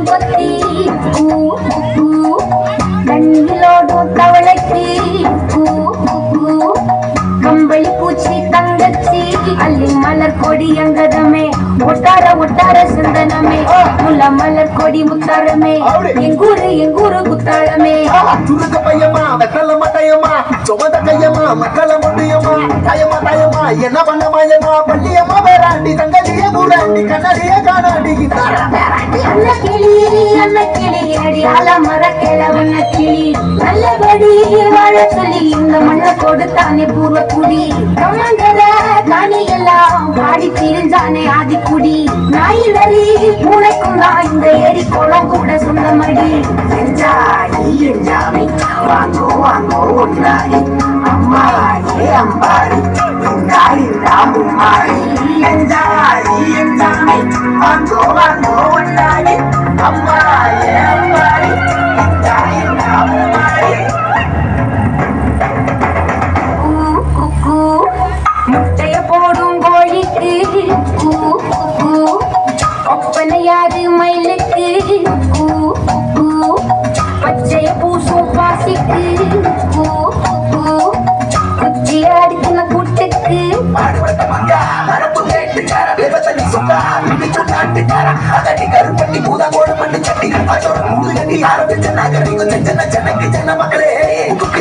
கொத்தி கண்ணிலோடும் தவளைக்கு கம்பளி பூச்சி தங்கச்சி அள்ளி மலர் கொடி அங்கதமே ஒட்டார ஒட்டார சிந்தனமே முல்ல மலர் கொடி முத்தாரமே எங்கூரு குத்தாளமே துருக்க பையமா வெத்தல மட்டையம்மா சுமந்த கையம்மா மக்கள முடியுமா தாயம்மா தாயம்மா என்ன பண்ண மாயம்மா பள்ளியம்மா வேறாண்டி தங்கச்சிய கூடாண்டி கண்ணடிய காணாண்டி அன்ன கிளி அடி ஆல மர கிழவண்ண கிளி நல்லபடி வாழ சொல்லி இந்த மண்ணை கொடுத்தானே பூர்வ குடி கமங்கர காணி எல்லாம் பாடி திரிஞ்சானே ஆதிக்குடி நாய் நரி பூனைக்கும் தான் இந்த ஏரி குளம் கூட சொந்தமடி எஞ்சாமி வாங்கோ வாங்கோ ஒன்றாடி அம்மா ஏ அம்பாடி மும்மாடி எஞ்சாமி வாங்கோ வாங்கோ ஒன்றாடி அம்மா ஏ அம்பாடி மும்மாடி முட்டைய போடும் கோழிக்கு ஒப்பனையாரு மயிலுக்கு பச்சைய பூசும் பாசிக்கு குச்சி அடிக்கின கூட்டுக்கு மக்களே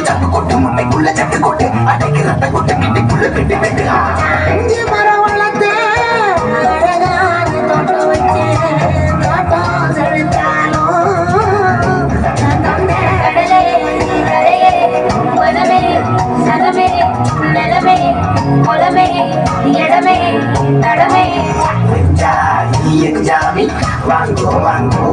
சட்டு கொட்டு முட்டைக்குள்ள சட்டு கொட்டு அடைக்கு ரத்த கொட்டு கிட்டிக்குள்ள கிட்டி வெட்டு மரம் வளர்த்து தோட்டம் வச்சு தோட்டம் செலுத்தாலும் வாங்கோ வாங்கோ